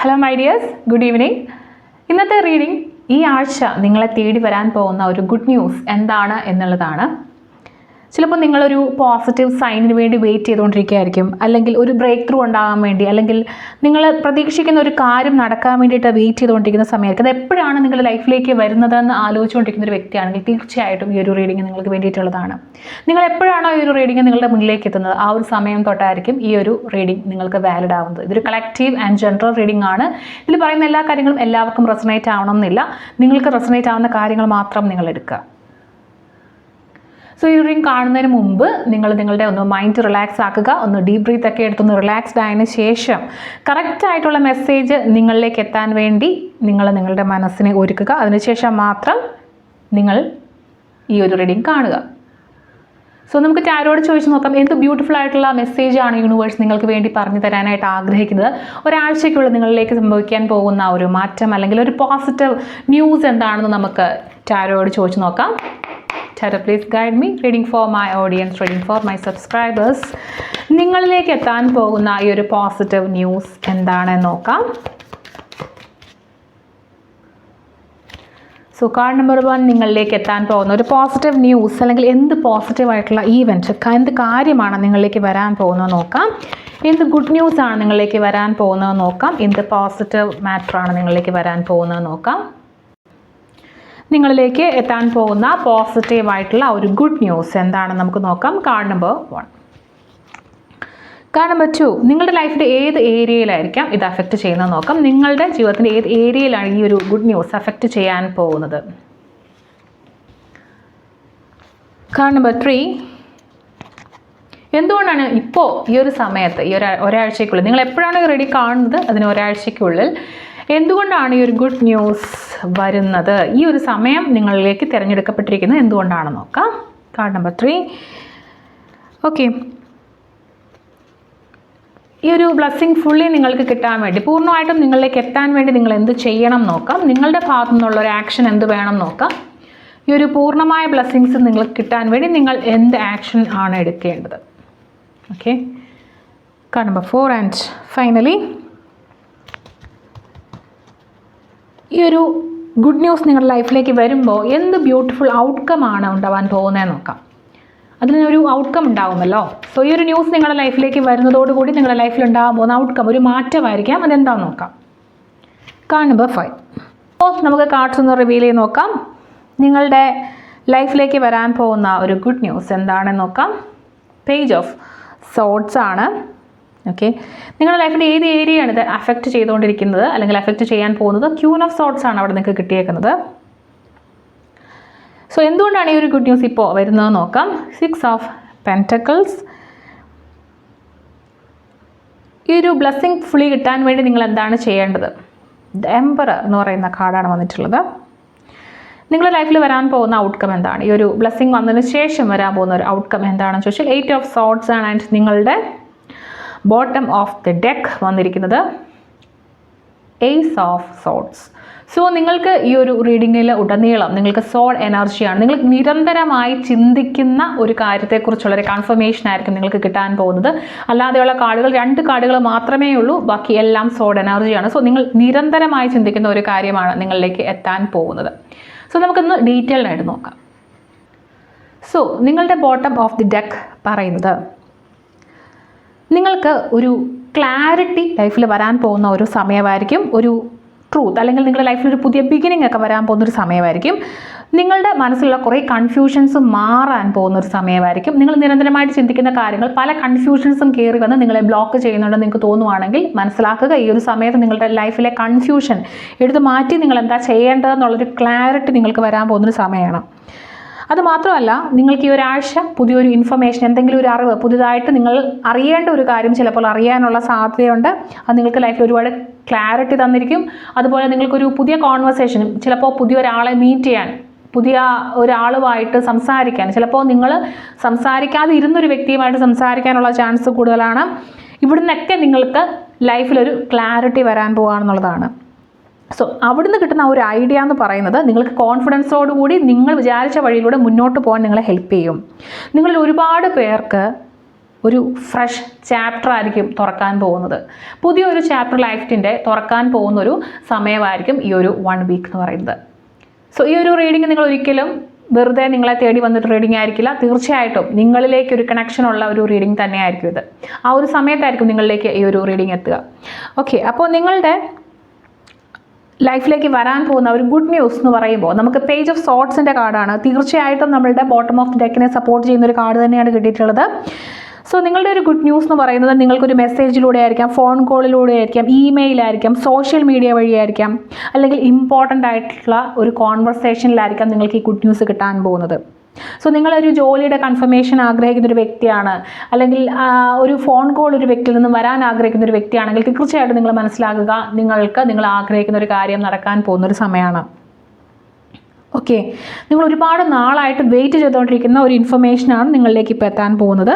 Hello my dears, good evening. ഇന്നത്തെ reading ഈ ആഴ്ച നിങ്ങളെ തേടി വരാൻ പോകുന്ന ഒരു ഗുഡ് ന്യൂസ് എന്താണ് എന്നുള്ളതാണ്. ചിലപ്പോൾ നിങ്ങളൊരു പോസിറ്റീവ് സൈനിന് വേണ്ടി വെയിറ്റ് ചെയ്തുകൊണ്ടിരിക്കുകയായിരിക്കും, അല്ലെങ്കിൽ ഒരു ബ്രേക്ക് ത്രൂ ഉണ്ടാകാൻ വേണ്ടി, അല്ലെങ്കിൽ നിങ്ങൾ പ്രതീക്ഷിക്കുന്ന ഒരു കാര്യം നടക്കാൻ വേണ്ടിയിട്ട് വെയിറ്റ് ചെയ്തുകൊണ്ടിരിക്കുന്ന സമയത്ത് അത് എപ്പോഴാണ് നിങ്ങളുടെ ലൈഫിലേക്ക് വരുന്നതെന്ന് ആലോചിച്ചുകൊണ്ടിരിക്കുന്ന ഒരു വ്യക്തിയാണെങ്കിൽ തീർച്ചയായിട്ടും ഈ ഒരു റീഡിംഗ് നിങ്ങൾക്ക് വേണ്ടിയിട്ടുള്ളതാണ്. നിങ്ങൾ എപ്പോഴാണോ ഈ ഒരു റീഡിംഗ് നിങ്ങളുടെ മുന്നിലേക്ക് എത്തുന്നത് ആ ഒരു സമയം തൊട്ടായിരിക്കും ഈ ഒരു റീഡിംഗ് നിങ്ങൾക്ക് വാലിഡ് ആവുന്നത്. ഇതൊരു കളക്റ്റീവ് ആൻഡ് ജനറൽ റീഡിംഗ് ആണ്. ഇതിൽ പറയുന്ന എല്ലാ കാര്യങ്ങളും എല്ലാവർക്കും റെസണേറ്റ് ആവണം എന്നില്ല. നിങ്ങൾക്ക് റെസണേറ്റ് ആവുന്ന കാര്യങ്ങൾ മാത്രം നിങ്ങൾ എടുക്കുക. സോ ഈ റീഡിംഗ് കാണുന്നതിന് മുമ്പ് നിങ്ങളുടെ ഒന്ന് മൈൻഡ് റിലാക്സ് ആക്കുക, ഒന്ന് ഡീപ് ബ്രീത്ത് ഒക്കെ എടുത്തൊന്ന് റിലാക്സ്ഡ് ആയതിനു ശേഷം കറക്റ്റായിട്ടുള്ള മെസ്സേജ് നിങ്ങളിലേക്ക് എത്താൻ വേണ്ടി നിങ്ങളുടെ മനസ്സിനെ ഒരുക്കുക. അതിനുശേഷം മാത്രം നിങ്ങൾ ഈ ഒരു റീഡിംഗ് കാണുക. സോ നമുക്ക് ടാരോട് ചോദിച്ച് നോക്കാം, എന്ത് ബ്യൂട്ടിഫുൾ ആയിട്ടുള്ള മെസ്സേജാണ് യൂണിവേഴ്സ് നിങ്ങൾക്ക് വേണ്ടി പറഞ്ഞു തരാനായിട്ട് ആഗ്രഹിക്കുന്നത്. ഒരാഴ്ചയ്ക്കുള്ളിൽ നിങ്ങളിലേക്ക് സംഭവിക്കാൻ പോകുന്ന ഒരു മാറ്റം അല്ലെങ്കിൽ ഒരു പോസിറ്റീവ് ന്യൂസ് എന്താണെന്ന് നമുക്ക് ടാരോട് ചോദിച്ച് നോക്കാം. Tarot, please guide me. Reading for my audience, reading for my subscribers. നിങ്ങളിലേക്ക് എത്താൻ പോകുന്ന ഈ ഒരു പോസിറ്റീവ് ന്യൂസ് എന്താണെന്ന് നോക്കാം. സോ കാർഡ് നമ്പർ 1, നിങ്ങളിലേക്ക് എത്താൻ പോകുന്ന ഒരു പോസിറ്റീവ് ന്യൂസ് അല്ലെങ്കിൽ എന്ത് പോസിറ്റീവായിട്ടുള്ള ഈവൻറ്റ്, എന്ത് കാര്യമാണ് നിങ്ങളിലേക്ക് വരാൻ പോകുന്നത് നോക്കാം. എന്ത് ഗുഡ് ന്യൂസ് ആണ് നിങ്ങളിലേക്ക് വരാൻ പോകുന്നത് നോക്കാം. എന്ത് പോസിറ്റീവ് മാറ്ററാണ് നിങ്ങളിലേക്ക് വരാൻ പോകുന്നത് നോക്കാം. നിങ്ങളിലേക്ക് എത്താൻ പോകുന്ന പോസിറ്റീവായിട്ടുള്ള ഒരു ഗുഡ് ന്യൂസ് എന്താണെന്ന് നമുക്ക് നോക്കാം. Card number 1. കാർഡ് നമ്പർ 2, നിങ്ങളുടെ ലൈഫിൻ്റെ ഏത് ഏരിയയിലായിരിക്കാം ഇത് അഫക്റ്റ് ചെയ്യുന്നത് നോക്കാം. നിങ്ങളുടെ ജീവിതത്തിൻ്റെ ഏത് ഏരിയയിലാണ് ഈ ഒരു ഗുഡ് ന്യൂസ് അഫക്റ്റ് ചെയ്യാൻ പോകുന്നത്. കാർഡ് നമ്പർ 3, എന്തുകൊണ്ടാണ് ഇപ്പോൾ ഈ ഒരു സമയത്ത് ഈ ഒരാഴ്ചയ്ക്കുള്ളിൽ നിങ്ങൾ എപ്പോഴാണ് റെഡി കാണുന്നത് അതിന് ഒരാഴ്ചയ്ക്കുള്ളിൽ എന്തുകൊണ്ടാണ് ഈ ഒരു ഗുഡ് ന്യൂസ് വരുന്നത്, ഈ ഒരു സമയം നിങ്ങളിലേക്ക് തിരഞ്ഞെടുക്കപ്പെട്ടിരിക്കുന്നത് എന്തുകൊണ്ടാണെന്ന് നോക്കാം. Card number 3. ഓക്കെ, ഈ ഒരു ബ്ലെസ്സിങ് ഫുള്ളി നിങ്ങൾക്ക് കിട്ടാൻ വേണ്ടി, പൂർണ്ണമായിട്ടും നിങ്ങളിലേക്ക് എത്താൻ വേണ്ടി നിങ്ങൾ എന്ത് ചെയ്യണം നോക്കാം. നിങ്ങളുടെ ഭാഗത്തു നിന്നുള്ള ഒരു ആക്ഷൻ എന്ത് വേണം നോക്കാം. ഈ ഒരു പൂർണ്ണമായ ബ്ലെസ്സിങ്സ് നിങ്ങൾക്ക് കിട്ടാൻ വേണ്ടി നിങ്ങൾ എന്ത് ആക്ഷൻ ആണ് എടുക്കേണ്ടത്. Okay, card number 4 and finally ഈ ഒരു ഗുഡ് ന്യൂസ് നിങ്ങളുടെ ലൈഫിലേക്ക് വരുമ്പോൾ എന്ത് ബ്യൂട്ടിഫുൾ ഔട്ട്കം ആണ് ഉണ്ടാവാൻ പോകുന്നതെന്ന് നോക്കാം. അതിനൊരു ഔട്ട്കം ഉണ്ടാവുമല്ലോ. സോ ഈ ഒരു ന്യൂസ് നിങ്ങളുടെ ലൈഫിലേക്ക് വരുന്നതോടുകൂടി നിങ്ങളുടെ ലൈഫിൽ ഉണ്ടാകാൻ പോകുന്ന ഔട്ട്കം ഒരു മാറ്റമായിരിക്കാം. അതെന്താണെന്ന് നോക്കാം. Card number 5. അപ്പോൾ നമുക്ക് കാർഡ്സ് ഒന്ന് റിവീൽ ചെയ്ത് നോക്കാം. നിങ്ങളുടെ ലൈഫിലേക്ക് വരാൻ പോകുന്ന ഒരു ഗുഡ് ന്യൂസ് എന്താണെന്ന് നോക്കാം. പേജ് ഓഫ് സോർഡ്സ് ആണ്. ഓക്കെ, നിങ്ങളുടെ ലൈഫിൻ്റെ ഏത് ഏരിയയാണ് ഇത് അഫക്റ്റ് ചെയ്തുകൊണ്ടിരിക്കുന്നത് അല്ലെങ്കിൽ അഫക്റ്റ് ചെയ്യാൻ പോകുന്നത്. ക്യൂൻ ഓഫ് സോർഡ്സ് ആണ് അവിടെ നിങ്ങൾക്ക് കിട്ടിയേക്കുന്നത്. സോ എന്തുകൊണ്ടാണ് ഈ ഒരു ഗുഡ് ന്യൂസ് ഇപ്പോൾ വരുന്നത് നോക്കാം. 6 ഓഫ് പെൻറ്റക്കിൾസ്. ഈ ഒരു ബ്ലെസ്സിങ് ഫുള്ളി കിട്ടാൻ വേണ്ടി നിങ്ങൾ എന്താണ് ചെയ്യേണ്ടത്. ദ എംപറർ എന്ന് പറയുന്ന കാർഡാണ് വന്നിട്ടുള്ളത്. നിങ്ങളുടെ ലൈഫിൽ വരാൻ പോകുന്ന ഔട്ട്കം എന്താണ്, ഈ ഒരു ബ്ലെസ്സിങ് വന്നതിന് ശേഷം വരാൻ പോകുന്ന ഒരു ഔട്ട്കം എന്താണെന്ന് ചോദിച്ചാൽ 8 ഓഫ് സോർഡ്സ് ആണ്. ആൻഡ് നിങ്ങളുടെ ബോട്ടം ഓഫ് ദ ഡെക്ക് വന്നിരിക്കുന്നത് ഏസ് ഓഫ് സോർഡ്സ്. സോ നിങ്ങൾക്ക് ഈ ഒരു റീഡിങ്ങിൽ ഉടനീളം നിങ്ങൾക്ക് സോൾ എനർജിയാണ്. നിങ്ങൾ നിരന്തരമായി ചിന്തിക്കുന്ന ഒരു കാര്യത്തെക്കുറിച്ചുള്ളൊരു കൺഫർമേഷൻ ആയിരിക്കും നിങ്ങൾക്ക് കിട്ടാൻ പോകുന്നത്. അല്ലാതെയുള്ള കാർഡുകൾ 2 കാർഡുകൾ മാത്രമേ ഉള്ളൂ, ബാക്കി എല്ലാം സോൾ എനർജിയാണ്. സോ നിങ്ങൾ നിരന്തരമായി ചിന്തിക്കുന്ന ഒരു കാര്യമാണ് നിങ്ങളിലേക്ക് എത്താൻ പോകുന്നത്. സോ നമുക്കൊന്ന് ഡീറ്റെയിൽഡ് ആയിട്ട് നോക്കാം. സോ നിങ്ങളുടെ ബോട്ടം ഓഫ് ദി ഡെക്ക് പറയുന്നത് നിങ്ങൾക്ക് ഒരു ക്ലാരിറ്റി ലൈഫിൽ വരാൻ പോകുന്ന ഒരു സമയമായിരിക്കും. ഒരു ട്രൂത്ത് അല്ലെങ്കിൽ നിങ്ങളുടെ ലൈഫിൽ ഒരു പുതിയ ബിഗിനിങ് ഒക്കെ വരാൻ പോകുന്നൊരു സമയമായിരിക്കും. നിങ്ങളുടെ മനസ്സിലുള്ള കുറേ കൺഫ്യൂഷൻസ് മാറാൻ പോകുന്നൊരു സമയമായിരിക്കും. നിങ്ങൾ നിരന്തരമായിട്ട് ചിന്തിക്കുന്ന കാര്യങ്ങൾ പല കൺഫ്യൂഷൻസും കയറി വന്ന് നിങ്ങളെ ബ്ലോക്ക് ചെയ്യുന്നുണ്ടെന്ന് നിങ്ങൾക്ക് തോന്നുവാണെങ്കിൽ മനസ്സിലാക്കുക, ഈ ഒരു സമയത്ത് നിങ്ങളുടെ ലൈഫിലെ കൺഫ്യൂഷൻ എടുത്ത് മാറ്റി നിങ്ങൾ എന്താ ചെയ്യേണ്ടതെന്നുള്ളൊരു ക്ലാരിറ്റി നിങ്ങൾക്ക് വരാൻ പോകുന്നൊരു സമയമാണ്. അതുമാത്രമല്ല, നിങ്ങൾക്ക് ഈ ഒരാഴ്ച പുതിയൊരു ഇൻഫർമേഷൻ, എന്തെങ്കിലും ഒരു അറിവ് പുതുതായിട്ട് നിങ്ങൾ അറിയേണ്ട ഒരു കാര്യം ചിലപ്പോൾ അറിയാനുള്ള സാധ്യതയുണ്ട്. അത് നിങ്ങൾക്ക് ലൈഫിൽ ഒരുപാട് ക്ലാരിറ്റി തന്നിരിക്കും. അതുപോലെ നിങ്ങൾക്കൊരു പുതിയ കോൺവെർസേഷൻ, ചിലപ്പോൾ പുതിയൊരാളെ മീറ്റ് ചെയ്യാൻ, പുതിയ ഒരാളുമായിട്ട് സംസാരിക്കാൻ, ചിലപ്പോൾ നിങ്ങൾ സംസാരിക്കാതെ ഇരുന്നൊരു വ്യക്തിയുമായിട്ട് സംസാരിക്കാനുള്ള ചാൻസ് കൂടുതലാണ്. ഇവിടുന്നൊക്കെ നിങ്ങൾക്ക് ലൈഫിലൊരു ക്ലാരിറ്റി വരാൻ പോകുകയാണെന്നുള്ളതാണ്. സോ അവിടുന്ന് കിട്ടുന്ന ഒരു ഐഡിയ എന്ന് പറയുന്നത് നിങ്ങൾക്ക് കോൺഫിഡൻസോടുകൂടി നിങ്ങൾ വിചാരിച്ച വഴിയിലൂടെ മുന്നോട്ട് പോകാൻ നിങ്ങളെ ഹെൽപ്പ് ചെയ്യും. നിങ്ങളിൽ ഒരുപാട് പേർക്ക് ഒരു ഫ്രഷ് ചാപ്റ്റർ ആയിരിക്കും തുറക്കാൻ പോകുന്നത്. പുതിയൊരു ചാപ്റ്റർ ലൈഫിൻ്റെ തുറക്കാൻ പോകുന്നൊരു സമയമായിരിക്കും ഈ ഒരു 1 വീക്ക് എന്ന് പറയുന്നത്. സോ ഈ ഒരു റീഡിങ് നിങ്ങൾ ഒരിക്കലും വെറുതെ നിങ്ങളെ തേടി വന്നിട്ട് റീഡിംഗ് ആയിരിക്കില്ല. തീർച്ചയായിട്ടും നിങ്ങളിലേക്ക് ഒരു കണക്ഷൻ ഉള്ള ഒരു റീഡിംഗ് തന്നെയായിരിക്കും ഇത്. ആ ഒരു സമയത്തായിരിക്കും നിങ്ങളിലേക്ക് ഈ ഒരു റീഡിംഗ് എത്തുക. ഓക്കെ, അപ്പോൾ നിങ്ങളുടെ ലൈഫിലേക്ക് വരാൻ പോകുന്ന ഒരു ഗുഡ് ന്യൂസ് എന്ന് പറയുമ്പോൾ നമുക്ക് പേജ് ഓഫ് സോർട്സിൻ്റെ കാർഡാണ്. തീർച്ചയായിട്ടും നമ്മളുടെ ബോട്ടം ഓഫ് ദി ഡെക്കിനെ സപ്പോർട്ട് ചെയ്യുന്ന ഒരു കാർഡ് തന്നെയാണ് കിട്ടിയിട്ടുള്ളത്. സോ നിങ്ങളുടെ ഒരു ഗുഡ് ന്യൂസ് എന്ന് പറയുന്നത് നിങ്ങൾക്കൊരു മെസ്സേജിലൂടെ ആയിരിക്കാം, ഫോൺ കോളിലൂടെ ആയിരിക്കാം, ഇമെയിലായിരിക്കാം, സോഷ്യൽ മീഡിയ വഴിയായിരിക്കാം, അല്ലെങ്കിൽ ഇമ്പോർട്ടൻ്റ് ആയിട്ടുള്ള ഒരു കോൺവെർസേഷനിലായിരിക്കാം നിങ്ങൾക്ക് ഈ ഗുഡ് ന്യൂസ് കിട്ടാൻ പോകുന്നത്. സോ നിങ്ങളൊരു ജോലിയുടെ കൺഫർമേഷൻ ആഗ്രഹിക്കുന്ന ഒരു വ്യക്തിയാണ്, അല്ലെങ്കിൽ ഒരു ഫോൺ കോൾ ഒരു വ്യക്തിയിൽ നിന്നും വരാൻ ആഗ്രഹിക്കുന്ന ഒരു വ്യക്തിയാണെങ്കിൽ തീർച്ചയായിട്ടും നിങ്ങൾ മനസ്സിലാക്കുക, നിങ്ങൾ ആഗ്രഹിക്കുന്ന ഒരു കാര്യം നടക്കാൻ പോകുന്നൊരു സമയമാണ്. ഓക്കെ, നിങ്ങൾ ഒരുപാട് നാളായിട്ട് വെയിറ്റ് ചെയ്തുകൊണ്ടിരിക്കുന്ന ഒരു ഇൻഫർമേഷനാണ് നിങ്ങളിലേക്ക് ഇപ്പോൾ എത്താൻ പോകുന്നത്.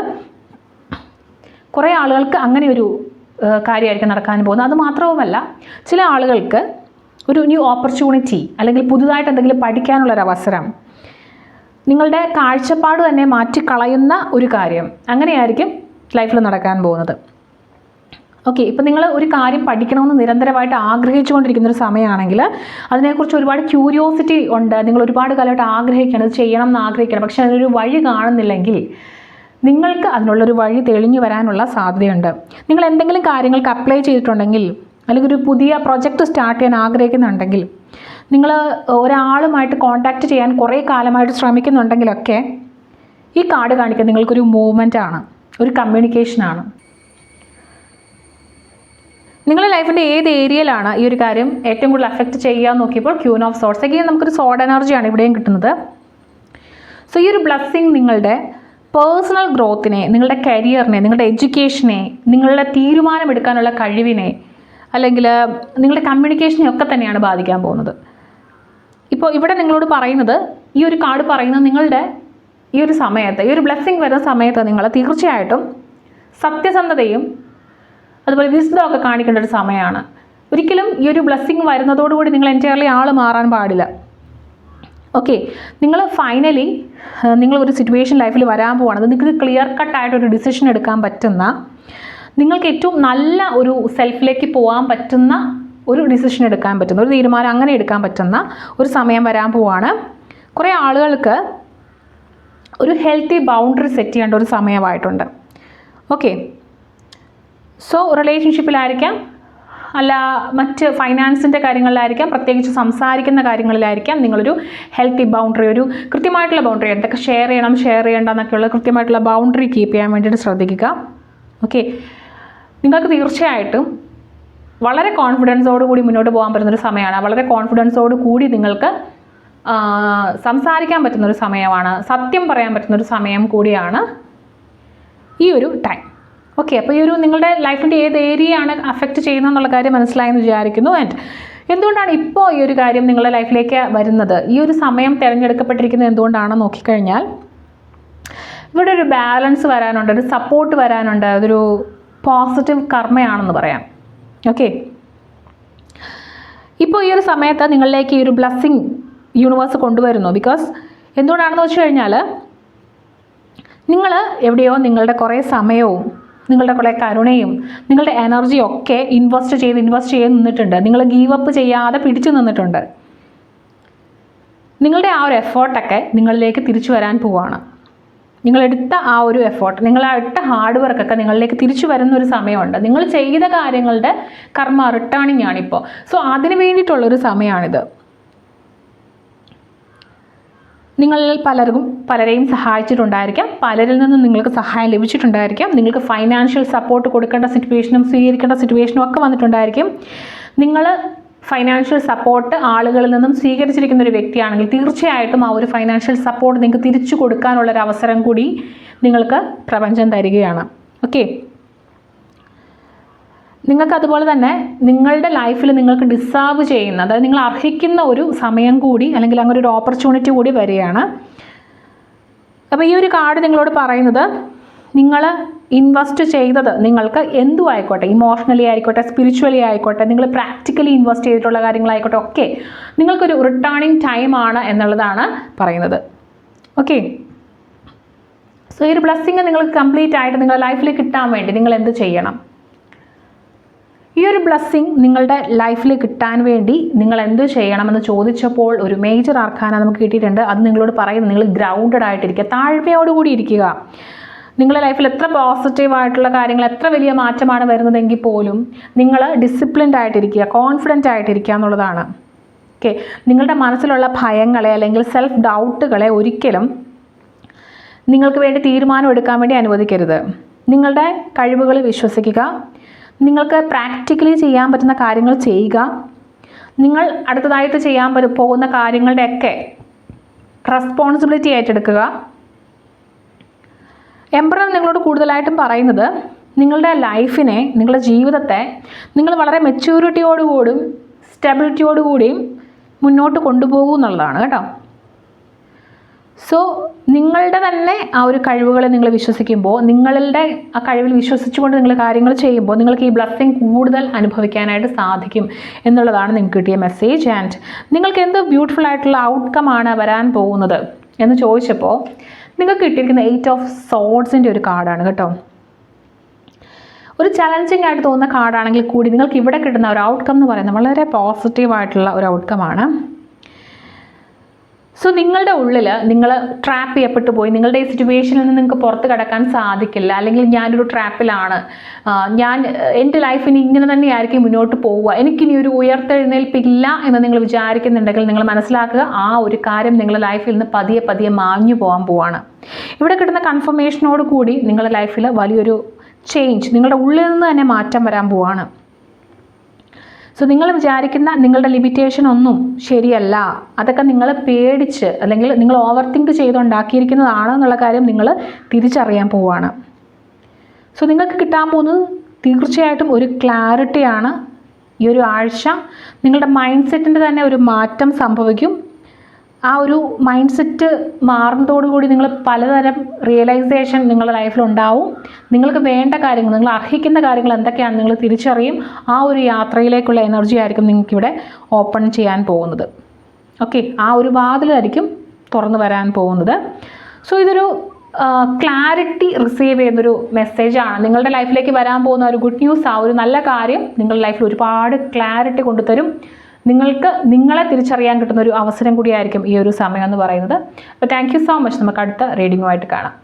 കുറേ ആളുകൾക്ക് അങ്ങനെ ഒരു കാര്യമായിരിക്കും നടക്കാൻ പോകുന്നത്. അതുമാത്രവുമല്ല, ചില ആളുകൾക്ക് ഒരു ന്യൂ ഓപ്പർച്യൂണിറ്റി അല്ലെങ്കിൽ പുതുതായിട്ട് എന്തെങ്കിലും പഠിക്കാനുള്ളൊരവസരം, നിങ്ങളുടെ കാഴ്ചപ്പാട് തന്നെ മാറ്റിക്കളയുന്ന ഒരു കാര്യം, അങ്ങനെയായിരിക്കും ലൈഫിൽ നടക്കാൻ പോകുന്നത്. ഓക്കെ, ഇപ്പം നിങ്ങൾ ഒരു കാര്യം പഠിക്കണമെന്ന് നിരന്തരമായിട്ട് ആഗ്രഹിച്ചുകൊണ്ടിരിക്കുന്നൊരു സമയമാണെങ്കിൽ അതിനെക്കുറിച്ച് ഒരുപാട് ക്യൂരിയോസിറ്റി ഉണ്ട്, നിങ്ങൾ ഒരുപാട് കാലമായിട്ട് ആഗ്രഹിക്കണം, ഇത് ചെയ്യണം എന്ന് ആഗ്രഹിക്കണം, പക്ഷേ അതിനൊരു വഴി കാണുന്നില്ലെങ്കിൽ നിങ്ങൾക്ക് അതിനുള്ളൊരു വഴി തെളിഞ്ഞു വരാനുള്ള സാധ്യതയുണ്ട്. നിങ്ങൾ എന്തെങ്കിലും കാര്യങ്ങൾക്ക് അപ്ലൈ ചെയ്തിട്ടുണ്ടെങ്കിൽ, അല്ലെങ്കിൽ ഒരു പുതിയ പ്രൊജക്റ്റ് സ്റ്റാർട്ട് ചെയ്യാൻ ആഗ്രഹിക്കുന്നുണ്ടെങ്കിൽ, നിങ്ങൾ ഒരാളുമായിട്ട് കോൺടാക്റ്റ് ചെയ്യാൻ കുറേ കാലമായിട്ട് ശ്രമിക്കുന്നുണ്ടെങ്കിലൊക്കെ ഈ കാർഡ് കാണിക്കുന്നത് നിങ്ങൾക്കൊരു മൂവ്മെൻ്റ് ആണ്, ഒരു കമ്മ്യൂണിക്കേഷനാണ്. നിങ്ങളുടെ ലൈഫിൻ്റെ ഏത് ഏരിയയിലാണ് ഈ ഒരു കാര്യം ഏറ്റവും കൂടുതൽ അഫക്റ്റ് ചെയ്യാൻ നോക്കിയപ്പോൾ ക്യൂൻ ഓഫ് സോർട്സ്. എഗെയിൻ നമുക്കൊരു സോർഡ് എനർജിയാണ് ഇവിടെയും കിട്ടുന്നത്. സോ ഈ ഒരു ബ്ലെസ്സിങ് നിങ്ങളുടെ പേഴ്സണൽ ഗ്രോത്തിനെ, നിങ്ങളുടെ കരിയറിനെ, നിങ്ങളുടെ എഡ്യൂക്കേഷനെ, നിങ്ങളുടെ തീരുമാനമെടുക്കാനുള്ള കഴിവിനെ, അല്ലെങ്കിൽ നിങ്ങളുടെ കമ്മ്യൂണിക്കേഷനെ ഒക്കെ തന്നെയാണ് ബാധിക്കാൻ പോകുന്നത്. ഇപ്പോൾ ഇവിടെ നിങ്ങളോട് പറയുന്നത്, ഈ ഒരു കാർഡ് പറയുന്നത് നിങ്ങളുടെ ഈ ഒരു സമയത്ത്, ഈ ഒരു ബ്ലെസ്സിങ് വരുന്ന സമയത്ത് നിങ്ങൾ തീർച്ചയായിട്ടും സത്യസന്ധതയും അതുപോലെ വിസ്ഡം ഒക്കെ കാണിക്കേണ്ട ഒരു സമയമാണ്. ഒരിക്കലും ഈ ഒരു ബ്ലെസ്സിങ് വരുന്നതോടുകൂടി നിങ്ങൾ എൻറ്റയർലി ആൾ മാറാൻ പാടില്ല. ഓക്കെ, നിങ്ങൾ ഫൈനലി നിങ്ങളൊരു സിറ്റുവേഷൻ ലൈഫിൽ വരാൻ പോവാണ്, നിങ്ങൾക്ക് ക്ലിയർ കട്ടായിട്ടൊരു ഡിസിഷൻ എടുക്കാൻ പറ്റുന്ന, നിങ്ങൾക്ക് ഏറ്റവും നല്ല ഒരു സെൽഫിലേക്ക് പോകാൻ പറ്റുന്ന ഒരു ഡിസിഷൻ എടുക്കാൻ പറ്റുന്ന, ഒരു തീരുമാനം അങ്ങനെ എടുക്കാൻ പറ്റുന്ന ഒരു സമയം വരാൻ പോവാണ്. കുറേ ആളുകൾക്ക് ഒരു ഹെൽത്തി ബൗണ്ടറി സെറ്റ് ചെയ്യേണ്ട ഒരു സമയമായിട്ടുണ്ട്. ഓക്കെ, സോ റിലേഷൻഷിപ്പിലായിരിക്കാം, അല്ല മറ്റ് ഫൈനാൻസിൻ്റെ കാര്യങ്ങളിലായിരിക്കാം, പ്രത്യേകിച്ച് സംസാരിക്കുന്ന കാര്യങ്ങളിലായിരിക്കാം നിങ്ങളൊരു ഹെൽത്തി ബൗണ്ടറി, ഒരു കൃത്യമായിട്ടുള്ള ബൗണ്ടറി, എന്തൊക്കെ ഷെയർ ചെയ്യണം ഷെയർ ചെയ്യേണ്ട എന്നൊക്കെയുള്ള കൃത്യമായിട്ടുള്ള ബൗണ്ടറി കീപ്പ് ചെയ്യാൻ വേണ്ടിയിട്ട് ശ്രദ്ധിക്കുക. ഓക്കെ, നിങ്ങൾക്ക് തീർച്ചയായിട്ടും വളരെ കോൺഫിഡൻസോട് കൂടി മുന്നോട്ട് പോകാൻ പറ്റുന്നൊരു സമയമാണ്. വളരെ കോൺഫിഡൻസോട് കൂടി നിങ്ങൾക്ക് സംസാരിക്കാൻ പറ്റുന്നൊരു സമയമാണ്, സത്യം പറയാൻ പറ്റുന്നൊരു സമയം കൂടിയാണ് ഈ ഒരു ടൈം. ഓക്കെ, അപ്പോൾ ഈ ഒരു നിങ്ങളുടെ ലൈഫിൻ്റെ ഏത് ഏരിയയാണ് അഫക്റ്റ് ചെയ്യുന്നതെന്നുള്ള കാര്യം മനസ്സിലായെന്ന് വിചാരിക്കുന്നു. ആൻഡ് എന്തുകൊണ്ടാണ് ഇപ്പോൾ ഈ ഒരു കാര്യം നിങ്ങളുടെ ലൈഫിലേക്ക് വരുന്നത്, ഈ ഒരു സമയം തിരഞ്ഞെടുക്കപ്പെട്ടിരിക്കുന്നത് എന്തുകൊണ്ടാണെന്ന് നോക്കിക്കഴിഞ്ഞാൽ, ഇവിടെ ഒരു ബാലൻസ് വരാനുണ്ട്, ഒരു സപ്പോർട്ട് വരാനുണ്ട്, അതൊരു പോസിറ്റീവ് കർമ്മയാണെന്ന് പറയാം. ഓക്കെ, ഇപ്പോൾ ഈ ഒരു സമയത്ത് നിങ്ങളിലേക്ക് ഈ ഒരു ബ്ലെസ്സിങ് യൂണിവേഴ്സ് കൊണ്ടുവരുന്നു. ബിക്കോസ് എന്തുകൊണ്ടാണെന്ന് വെച്ച് കഴിഞ്ഞാൽ, നിങ്ങൾ എവിടെയോ നിങ്ങളുടെ കുറേ സമയവും നിങ്ങളുടെ കുറേ കരുണയും നിങ്ങളുടെ എനർജിയും ഒക്കെ ഇൻവെസ്റ്റ് ചെയ്ത് നിന്നിട്ടുണ്ട്. നിങ്ങൾ ഗീവ് അപ്പ് ചെയ്യാതെ പിടിച്ചു നിന്നിട്ടുണ്ട്. നിങ്ങളുടെ ആ ഒരു എഫേർട്ടൊക്കെ നിങ്ങളിലേക്ക് തിരിച്ചു വരാൻ പോവുകയാണ്. നിങ്ങളെടുത്ത ആ ഒരു എഫേർട്ട്, നിങ്ങളെടുത്ത ഹാർഡ് വർക്കൊക്കെ നിങ്ങളിലേക്ക് തിരിച്ചു വരുന്നൊരു സമയമുണ്ട്. നിങ്ങൾ ചെയ്ത കാര്യങ്ങളുടെ കർമ്മ റിട്ടേണിംഗ് ആണിപ്പോൾ. സോ അതിന് വേണ്ടിയിട്ടുള്ളൊരു സമയമാണിത്. നിങ്ങളിൽ പലരെയും സഹായിച്ചിട്ടുണ്ടായിരിക്കാം, പലരിൽ നിന്നും നിങ്ങൾക്ക് സഹായം ലഭിച്ചിട്ടുണ്ടായിരിക്കാം, നിങ്ങൾക്ക് ഫൈനാൻഷ്യൽ സപ്പോർട്ട് കൊടുക്കേണ്ട സിറ്റുവേഷനും സ്വീകരിക്കേണ്ട സിറ്റുവേഷനും ഒക്കെ വന്നിട്ടുണ്ടായിരിക്കും. നിങ്ങൾ ഫൈനാൻഷ്യൽ സപ്പോർട്ട് ആളുകളിൽ നിന്നും സ്വീകരിച്ചിരിക്കുന്ന ഒരു വ്യക്തിയാണെങ്കിൽ തീർച്ചയായിട്ടും ആ ഒരു ഫൈനാൻഷ്യൽ സപ്പോർട്ട് നിങ്ങൾക്ക് തിരിച്ചു കൊടുക്കാനുള്ളൊരു അവസരം കൂടി നിങ്ങൾക്ക് പ്രപഞ്ചം തരികയാണ്. ഓക്കെ, നിങ്ങൾക്ക് അതുപോലെ തന്നെ നിങ്ങളുടെ ലൈഫിൽ നിങ്ങൾക്ക് ഡിസേർവ് ചെയ്യുന്ന, അതായത് നിങ്ങൾ അർഹിക്കുന്ന ഒരു സമയം കൂടി, അല്ലെങ്കിൽ അങ്ങനെ ഒരു ഓപ്പർച്യൂണിറ്റി കൂടി വരികയാണ്. അപ്പോൾ ഈ ഒരു കാർഡ് നിങ്ങളോട് പറയുന്നത്, നിങ്ങൾ ഇൻവെസ്റ്റ് ചെയ്തത് നിങ്ങൾക്ക് എന്തും ആയിക്കോട്ടെ, ഇമോഷണലി ആയിക്കോട്ടെ, സ്പിരിച്വലി ആയിക്കോട്ടെ, നിങ്ങൾ പ്രാക്ടിക്കലി ഇൻവെസ്റ്റ് ചെയ്തിട്ടുള്ള കാര്യങ്ങളായിക്കോട്ടെ, ഒക്കെ നിങ്ങൾക്കൊരു റിട്ടേണിങ് ടൈമാണ് എന്നുള്ളതാണ് പറയുന്നത്. ഓക്കെ, സോ ഈ ഒരു ബ്ലെസ്സിങ് നിങ്ങൾക്ക് കംപ്ലീറ്റ് ആയിട്ട് നിങ്ങളുടെ ലൈഫിൽ കിട്ടാൻ വേണ്ടി നിങ്ങൾ എന്ത് ചെയ്യണം? ഈ ഒരു ബ്ലെസ്സിങ് നിങ്ങളുടെ ലൈഫിൽ കിട്ടാൻ വേണ്ടി നിങ്ങൾ എന്ത് ചെയ്യണമെന്ന് ചോദിച്ചപ്പോൾ ഒരു മേജർ ആർക്കാന നമുക്ക് കിട്ടിയിട്ടുണ്ട്. അത് നിങ്ങളോട് പറയുന്നത് നിങ്ങൾ ഗ്രൗണ്ടഡ് ആയിട്ടിരിക്കുക, താഴ്മയോടുകൂടി ഇരിക്കുക. നിങ്ങളുടെ ലൈഫിൽ എത്ര പോസിറ്റീവായിട്ടുള്ള കാര്യങ്ങൾ, എത്ര വലിയ മാറ്റമാണ് വരുന്നതെങ്കിൽ പോലും നിങ്ങൾ ഡിസിപ്ലിൻഡ് ആയിട്ടിരിക്കുക, കോൺഫിഡൻ്റ് ആയിട്ടിരിക്കുക എന്നുള്ളതാണ്. ഓക്കെ, നിങ്ങളുടെ മനസ്സിലുള്ള ഭയങ്ങളെ അല്ലെങ്കിൽ സെൽഫ് ഡൗട്ടുകളെ ഒരിക്കലും നിങ്ങൾക്ക് വേണ്ടി തീരുമാനം എടുക്കാൻ വേണ്ടി അനുവദിക്കരുത്. നിങ്ങളുടെ കഴിവുകൾ വിശ്വസിക്കുക, നിങ്ങൾക്ക് പ്രാക്ടിക്കലി ചെയ്യാൻ പറ്റുന്ന കാര്യങ്ങൾ ചെയ്യുക, നിങ്ങൾ അടുത്തതായിട്ട് ചെയ്യാൻ പോകുന്ന കാര്യങ്ങളുടെയൊക്കെ റെസ്പോൺസിബിലിറ്റി ഏറ്റെടുക്കുക. എംപറർ നിങ്ങളോട് കൂടുതലായിട്ടും പറയുന്നത് നിങ്ങളുടെ ലൈഫിനെ, നിങ്ങളുടെ ജീവിതത്തെ നിങ്ങൾ വളരെ മെച്യൂരിറ്റിയോടുകൂടിയും സ്റ്റെബിലിറ്റിയോടുകൂടിയും മുന്നോട്ട് കൊണ്ടുപോകൂ എന്നുള്ളതാണ് കേട്ടോ. സോ നിങ്ങളുടെ തന്നെ ആ ഒരു കഴിവുകളെ നിങ്ങൾ വിശ്വസിക്കുമ്പോൾ, നിങ്ങളുടെ ആ കഴിവിൽ വിശ്വസിച്ചുകൊണ്ട് നിങ്ങൾ കാര്യങ്ങൾ ചെയ്യുമ്പോൾ നിങ്ങൾക്ക് ഈ ബ്ലെസ്സിങ് കൂടുതൽ അനുഭവിക്കാനായിട്ട് സാധിക്കും എന്നുള്ളതാണ് നിങ്ങൾക്ക് കിട്ടിയ മെസ്സേജ്. ആൻഡ് നിങ്ങൾക്ക് എന്ത് ബ്യൂട്ടിഫുൾ ആയിട്ടുള്ള ഔട്ട്കം ആണ് വരാൻ പോകുന്നത് എന്ന് ചോദിച്ചപ്പോൾ നിങ്ങൾക്ക് കിട്ടിയിരിക്കുന്ന 8 ഓഫ് സോഡ്സിൻ്റെ ഒരു കാർഡാണ് കേട്ടോ. ഒരു ചലഞ്ചിങ് ആയിട്ട് തോന്നുന്ന കാർഡാണെങ്കിൽ കൂടി നിങ്ങൾക്ക് ഇവിടെ കിട്ടുന്ന ഒരു ഔട്ട്കം എന്ന് പറയുന്നത് വളരെ പോസിറ്റീവായിട്ടുള്ള ഒരു ഔട്ട്കമാണ്. സോ നിങ്ങളുടെ ഉള്ളിൽ നിങ്ങൾ ട്രാപ്പ് ചെയ്യപ്പെട്ടു പോയി, നിങ്ങളുടെ ഈ സിറ്റുവേഷനിൽ നിന്ന് നിങ്ങൾക്ക് പുറത്ത് കിടക്കാൻ സാധിക്കില്ല, അല്ലെങ്കിൽ ഞാനൊരു ട്രാപ്പിലാണ്, എൻ്റെ ലൈഫിന് ഇങ്ങനെ തന്നെയായിരിക്കും മുന്നോട്ട് പോവുക, എനിക്കിനി ഒരു ഉയർത്തെഴുന്നേൽപ്പില്ല എന്ന് നിങ്ങൾ വിചാരിക്കുന്നുണ്ടെങ്കിൽ നിങ്ങൾ മനസ്സിലാക്കുക, ആ ഒരു കാര്യം നിങ്ങളുടെ ലൈഫിൽ നിന്ന് പതിയെ പതിയെ മാഞ്ഞു പോകാൻ പോവാണ്. ഇവിടെ കിട്ടുന്ന കൺഫർമേഷനോട് കൂടി നിങ്ങളുടെ ലൈഫിൽ വലിയൊരു ചേഞ്ച്, നിങ്ങളുടെ ഉള്ളിൽ നിന്ന് തന്നെ മാറ്റം വരാൻ പോവാണ്. സോ നിങ്ങൾ വിചാരിക്കുന്ന നിങ്ങളുടെ ലിമിറ്റേഷൻ ഒന്നും ശരിയല്ല, അതൊക്കെ നിങ്ങൾ പേടിച്ച് അല്ലെങ്കിൽ നിങ്ങൾ ഓവർ തിങ്ക് ചെയ്തുണ്ടാക്കിയിരിക്കുന്നതാണ് എന്നുള്ള കാര്യം നിങ്ങൾ തിരിച്ചറിയാൻ പോവുകയാണ്. സോ നിങ്ങൾക്ക് കിട്ടാൻ പോകുന്നത് തീർച്ചയായിട്ടും ഒരു ക്ലാരിറ്റിയാണ്. ഈ ഒരു ആഴ്ച നിങ്ങളുടെ മൈൻഡ് സെറ്റിൻ്റെ തന്നെ ഒരു മാറ്റം സംഭവിക്കും. ആ ഒരു മൈൻഡ് സെറ്റ് മാറുന്നതോടുകൂടി നിങ്ങൾ പലതരം റിയലൈസേഷൻ നിങ്ങളുടെ ലൈഫിലുണ്ടാവും. നിങ്ങൾക്ക് വേണ്ട കാര്യങ്ങൾ, നിങ്ങൾ അർഹിക്കുന്ന കാര്യങ്ങൾ എന്തൊക്കെയാണ് നിങ്ങൾ തിരിച്ചറിയും. ആ ഒരു യാത്രയിലേക്കുള്ള എനർജി ആയിരിക്കും നിങ്ങൾക്കിവിടെ ഓപ്പൺ ചെയ്യാൻ പോകുന്നത്. ഓക്കെ, ആ ഒരു വാതിലായിരിക്കും തുറന്നു വരാൻ പോകുന്നത്. സോ ഇതൊരു ക്ലാരിറ്റി റിസീവ് ചെയ്യുന്നൊരു മെസ്സേജാണ്. നിങ്ങളുടെ ലൈഫിലേക്ക് വരാൻ പോകുന്ന ഒരു ഗുഡ് ന്യൂസ്, ആ ഒരു നല്ല കാര്യം നിങ്ങളുടെ ലൈഫിൽ ഒരുപാട് ക്ലാരിറ്റി കൊണ്ടുതരും. നിങ്ങൾക്ക് നിങ്ങളെ തിരിച്ചറിയാൻ കിട്ടുന്ന ഒരു അവസരം കൂടിയായിരിക്കും ഈ ഒരു സമയം എന്ന് പറയുന്നത്. അപ്പോൾ താങ്ക് യു സോ മച്ച്. നമുക്ക് അടുത്ത റീഡിങ്ങുമായിട്ട് കാണാം.